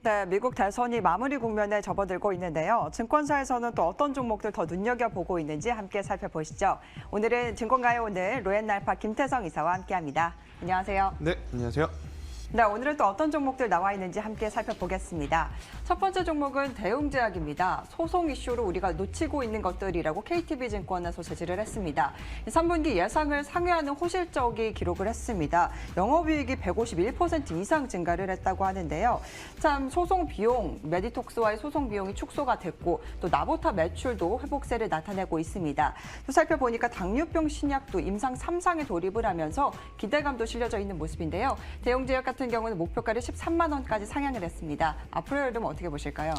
네, 미국 대선이 마무리 국면에 접어들고 있는데요. 증권사에서는 또 어떤 종목들 더 눈여겨보고 있는지 함께 살펴보시죠. 오늘은 증권가의 오늘 로엔날파 김태성 이사와 함께합니다. 안녕하세요. 네, 안녕하세요. 네, 오늘은 또 어떤 종목들 나와 있는지 함께 살펴보겠습니다. 첫 번째 종목은 대웅제약입니다. 소송 이슈로 우리가 놓치고 있는 것들이라고 KTB증권에서 제시를 했습니다. 3분기 예상을 상회하는 호실적이 기록을 했습니다. 영업이익이 151% 이상 증가를 했다고 하는데요. 참 소송 비용, 메디톡스와의 소송 비용이 축소가 됐고 또 나보타 매출도 회복세를 나타내고 있습니다. 또 살펴보니까 당뇨병 신약도 임상 3상에 돌입을 하면서 기대감도 실려져 있는 모습인데요. 대웅제약 같은 경우는 목표가를 13만 원까지 상향을 했습니다. 앞으로의 흐름 어떻게 보실까요?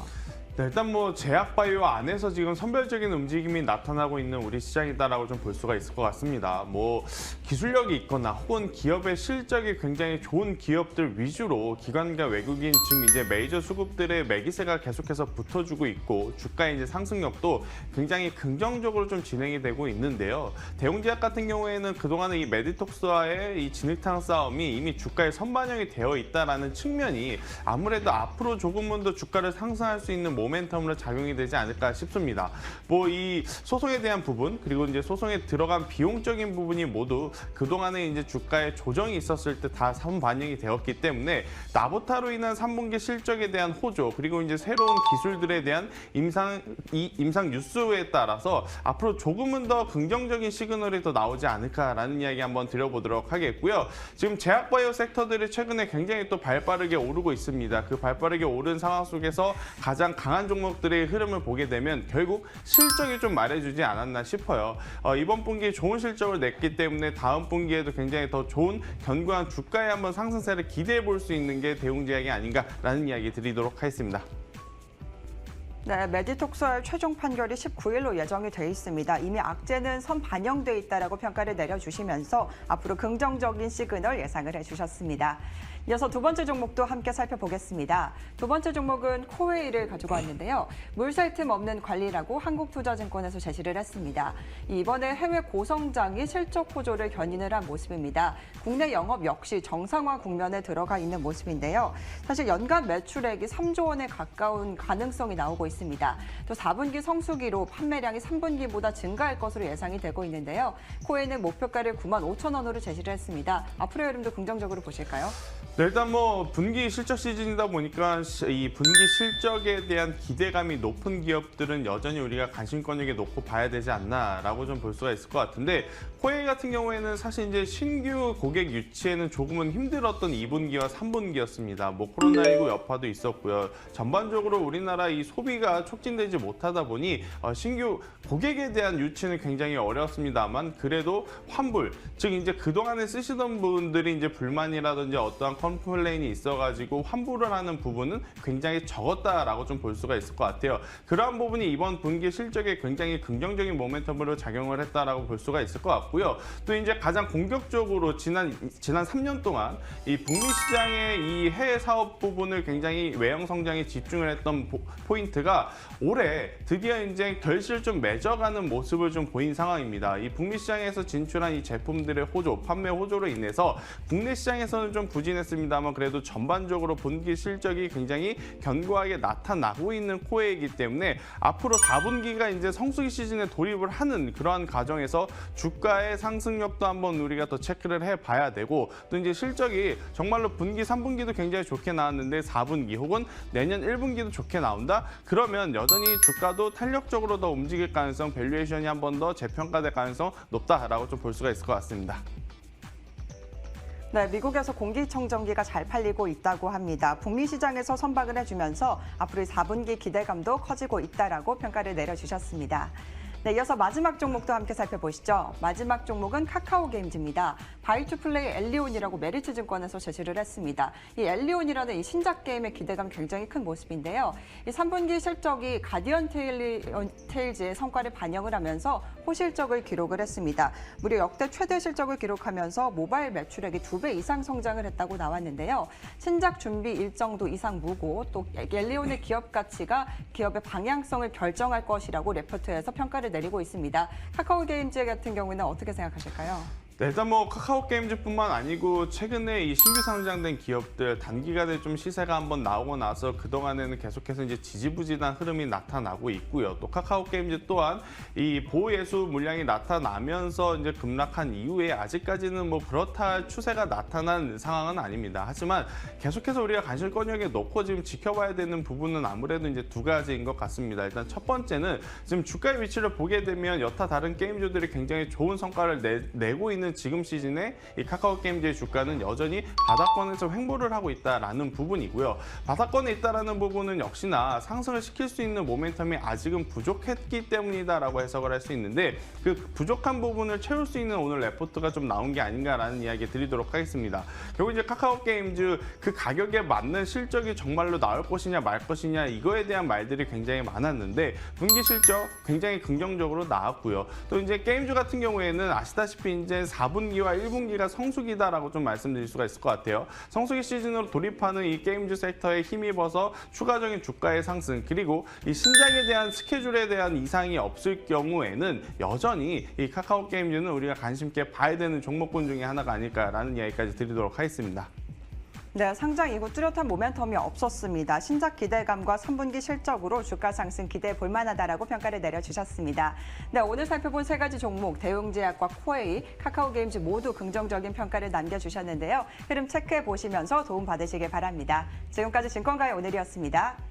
네, 일단 제약바이오 안에서 지금 선별적인 움직임이 나타나고 있는 우리 시장이다라고 좀 볼 수가 있을 것 같습니다. 기술력이 있거나 혹은 기업의 실적이 굉장히 좋은 기업들 위주로 기관과 외국인 즉 이제 메이저 수급들의 매기세가 계속해서 붙어주고 있고 주가의 이제 상승력도 굉장히 긍정적으로 좀 진행이 되고 있는데요. 대웅제약 같은 경우에는 그동안의 이 메디톡스와의 이 진흙탕 싸움이 이미 주가에 선반영이 되어 있다라는 측면이 아무래도 앞으로 조금은 더 주가를 상승할 수 있는 모멘텀으로 작용이 되지 않을까 싶습니다. 이 소송에 대한 부분 그리고 이제 소송에 들어간 비용적인 부분이 모두 그동안에 이제 주가에 조정이 있었을 때 다 선반영이 되었기 때문에 나보타로 인한 3분기 실적에 대한 호조 그리고 이제 새로운 기술들에 대한 임상 뉴스에 따라서 앞으로 조금은 더 긍정적인 시그널이 더 나오지 않을까라는 이야기 한번 드려보도록 하겠고요. 지금 제약바이오 섹터들이 최근에 굉장히 또 발빠르게 오르고 있습니다. 그 발빠르게 오른 상황 속에서 가장 강한 종목들의 흐름을 보게 되면 결국 실적이 좀 말해주지 않았나 싶어요. 이번 분기에 좋은 실적을 냈기 때문에 다음 분기에도 굉장히 더 좋은 견고한 주가의 한번 상승세를 기대해 볼 수 있는 게 대웅제약이 아닌가라는 이야기 드리도록 하겠습니다. 네, 메디톡스의 최종 판결이 19일로 예정이 돼 있습니다. 이미 악재는 선반영돼 있다라고 평가를 내려주시면서 앞으로 긍정적인 시그널 예상을 해주셨습니다. 이어서 두 번째 종목도 함께 살펴보겠습니다. 두 번째 종목은 코웨이를 가지고 왔는데요. 물샐 틈 없는 관리라고 한국투자증권에서 제시를 했습니다. 이번에 해외 고성장이 실적 호조를 견인을 한 모습입니다. 국내 영업 역시 정상화 국면에 들어가 있는 모습인데요. 사실 연간 매출액이 3조 원에 가까운 가능성이 나오고 있습니다. 또 4분기 성수기로 판매량이 3분기보다 증가할 것으로 예상이 되고 있는데요. 코웨이는 목표가를 9만 5천 원으로 제시를 했습니다. 앞으로의 흐름도 긍정적으로 보실까요? 네, 일단 분기 실적 시즌이다 보니까 이 분기 실적에 대한 기대감이 높은 기업들은 여전히 우리가 관심권에게 놓고 봐야 되지 않나라고 좀 볼 수가 있을 것 같은데 코웨이 같은 경우에는 사실 이제 신규 고객 유치에는 조금은 힘들었던 2분기와 3분기였습니다. 코로나19 여파도 있었고요. 전반적으로 우리나라 이 소비가 촉진되지 못하다 보니 신규 고객에 대한 유치는 굉장히 어려웠습니다만 그래도 환불, 즉 이제 그동안에 쓰시던 분들이 이제 불만이라든지 어떠한 컴플레인이 있어가지고 환불을 하는 부분은 굉장히 적었다라고 좀 볼 수가 있을 것 같아요. 그러한 부분이 이번 분기 실적에 굉장히 긍정적인 모멘텀으로 작용을 했다라고 볼 수가 있을 것 같고요. 또 이제 가장 공격적으로 지난 3년 동안 이 북미 시장의 이 해외 사업 부분을 굉장히 외형 성장에 집중을 했던 포인트가 올해 드디어 이제 결실 좀 맺어가는 모습을 좀 보인 상황입니다. 이 북미 시장에서 진출한 이 제품들의 호조, 판매 호조로 인해서 국내 시장에서는 좀 부진했습니다만 그래도 전반적으로 분기 실적이 굉장히 견고하게 나타나고 있는 코웨이이기 때문에 앞으로 4분기가 이제 성수기 시즌에 돌입을 하는 그러한 과정에서 주가의 상승력도 한번 우리가 더 체크를 해봐야 되고 또 이제 실적이 정말로 분기, 3분기도 굉장히 좋게 나왔는데 4분기 혹은 내년 1분기도 좋게 나온다? 그러면 여전히 주가도 탄력적으로 더 움직일 가능성, 밸류에이션이 한 번 더 재평가될 가능성 높다라고 좀 볼 수가 있을 것 같습니다. 네, 미국에서 공기청정기가 잘 팔리고 있다고 합니다. 북미 시장에서 선박을 해주면서 앞으로 4분기 기대감도 커지고 있다라고 평가를 내려주셨습니다. 네, 이어서 마지막 종목도 함께 살펴보시죠. 마지막 종목은 카카오게임즈입니다. 바이투플레이 엘리온이라고 메리츠증권에서 제시를 했습니다. 이 엘리온이라는 이 신작 게임의 기대감 굉장히 큰 모습인데요. 이 3분기 실적이 가디언 테일즈의 성과를 반영을 하면서 호실적을 기록을 했습니다. 무려 역대 최대 실적을 기록하면서 모바일 매출액이 2배 이상 성장을 했다고 나왔는데요. 신작 준비 일정도 이상 무고 또 엘리온의 기업 가치가 기업의 방향성을 결정할 것이라고 레포트에서 평가를 내리고 있습니다. 카카오게임즈 같은 경우는 어떻게 생각하실까요? 네, 일단 뭐 카카오 게임즈뿐만 아니고 최근에 이 신규 상장된 기업들 단기간에 좀 시세가 한번 나오고 나서 그동안에는 계속해서 이제 지지부진한 흐름이 나타나고 있고요. 또 카카오 게임즈 또한 이 보호예수 물량이 나타나면서 이제 급락한 이후에 아직까지는 뭐 그렇다 할 추세가 나타난 상황은 아닙니다. 하지만 계속해서 우리가 관심권역에 놓고 지금 지켜봐야 되는 부분은 아무래도 이제 두 가지인 것 같습니다. 일단 첫 번째는 지금 주가의 위치를 보게 되면 여타 다른 게임주들이 굉장히 좋은 성과를 내고 있는 지금 시즌에 이 카카오 게임즈의 주가는 여전히 바닥권에서 횡보를 하고 있다라는 부분이고요. 바닥권에 있다라는 부분은 역시나 상승을 시킬 수 있는 모멘텀이 아직은 부족했기 때문이다라고 해석을 할 수 있는데 그 부족한 부분을 채울 수 있는 오늘 레포트가 좀 나온 게 아닌가라는 이야기 드리도록 하겠습니다. 결국 이제 카카오 게임즈 그 가격에 맞는 실적이 정말로 나올 것이냐 말 것이냐 이거에 대한 말들이 굉장히 많았는데 분기 실적 굉장히 긍정적으로 나왔고요. 또 이제 게임즈 같은 경우에는 아시다시피 이제 4분기와 1분기가 성수기다라고 좀 말씀드릴 수가 있을 것 같아요. 성수기 시즌으로 돌입하는 이 게임즈 섹터에 힘입어서 추가적인 주가의 상승 그리고 이 신작에 대한 스케줄에 대한 이상이 없을 경우에는 여전히 이 카카오 게임즈는 우리가 관심 있게 봐야 되는 종목군 중에 하나가 아닐까라는 이야기까지 드리도록 하겠습니다. 네, 상장 이후 뚜렷한 모멘텀이 없었습니다. 신작 기대감과 3분기 실적으로 주가 상승 기대해 볼 만하다라고 평가를 내려주셨습니다. 네, 오늘 살펴본 세 가지 종목, 대웅제약과 코웨이, 카카오게임즈 모두 긍정적인 평가를 남겨주셨는데요. 흐름 체크해 보시면서 도움 받으시길 바랍니다. 지금까지 증권가의 오늘이었습니다.